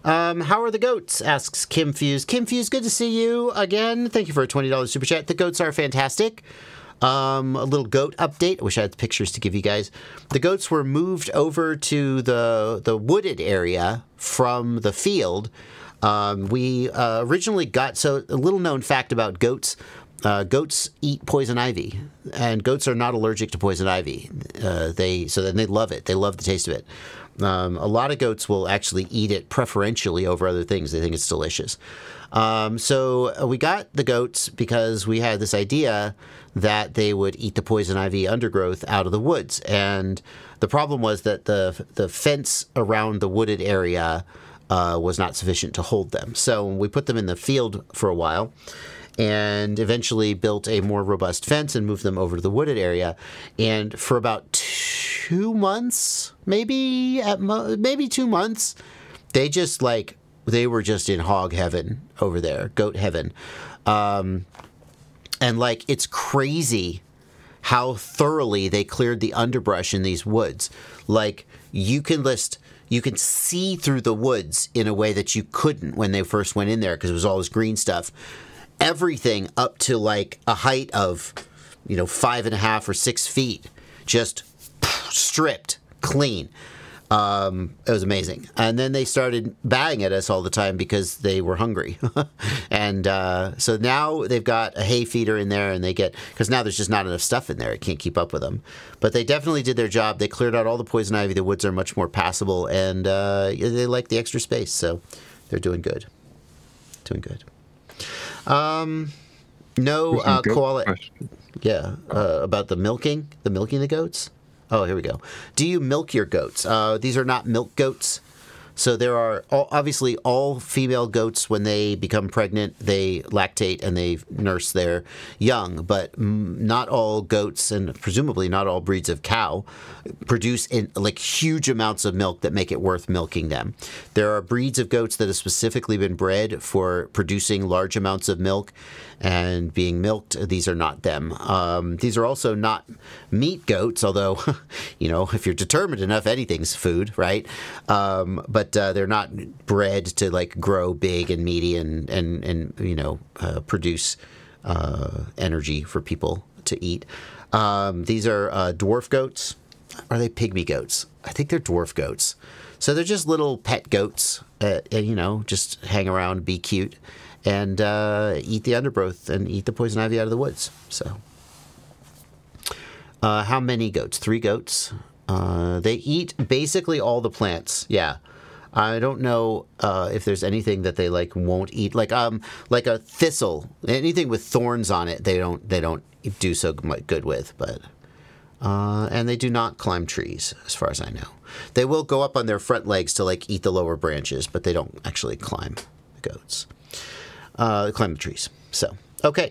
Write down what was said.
How are the goats? Asks Kim Fuse. Kim Fuse, good to see you again. Thank you for a $20 super chat. The goats are fantastic. A little goat update. I wish I had pictures to give you guys. The goats were moved over to the wooded area from the field. We originally got, so a little known fact about goats. Goats eat poison ivy, and goats are not allergic to poison ivy. They love it. They love the taste of it. A lot of goats will actually eat it preferentially over other things. They think it's delicious. So we got the goats because we had this idea that they would eat the poison ivy undergrowth out of the woods. And the problem was that the fence around the wooded area was not sufficient to hold them. So we put them in the field for a while and eventually built a more robust fence and moved them over to the wooded area. And for about 2 months, maybe 2 months, they were just in hog heaven over there, goat heaven. And like, it's crazy how thoroughly they cleared the underbrush in these woods. Like, you can see through the woods in a way that you couldn't when they first went in there because it was all this green stuff. Everything up to like a height of, 5.5 or 6 feet, just stripped clean. It was amazing. And then they started banging at us all the time because they were hungry. And so now they've got a hay feeder in there, and because now there's just not enough stuff in there. It can't keep up with them. But they definitely did their job. They cleared out all the poison ivy. The woods are much more passable, and they like the extra space. So they're doing good. Doing good. No koala. Yeah, about the milking the goats. Oh, here we go. Do you milk your goats? These are not milk goats. So there are obviously all female goats, when they become pregnant, they lactate and they nurse their young. But not all goats, and presumably not all breeds of cow, produce huge amounts of milk that make it worth milking them. There are breeds of goats that have specifically been bred for producing large amounts of milk and being milked. These are not them. These are also not meat goats, although, if you're determined enough, anything's food, right? But they're not bred to grow big and meaty and produce energy for people to eat. These are dwarf goats. Are they pygmy goats? I think they're dwarf goats. So they're just little pet goats, just hang around, be cute, and eat the undergrowth and eat the poison ivy out of the woods. So how many goats? 3 goats. They eat basically all the plants. Yeah. I don't know if there's anything that they won't eat, like a thistle. Anything with thorns on it, they don't do so good with. But and they do not climb trees, as far as I know. They will go up on their front legs to eat the lower branches, but they don't actually climb. The goats climb the trees. So okay.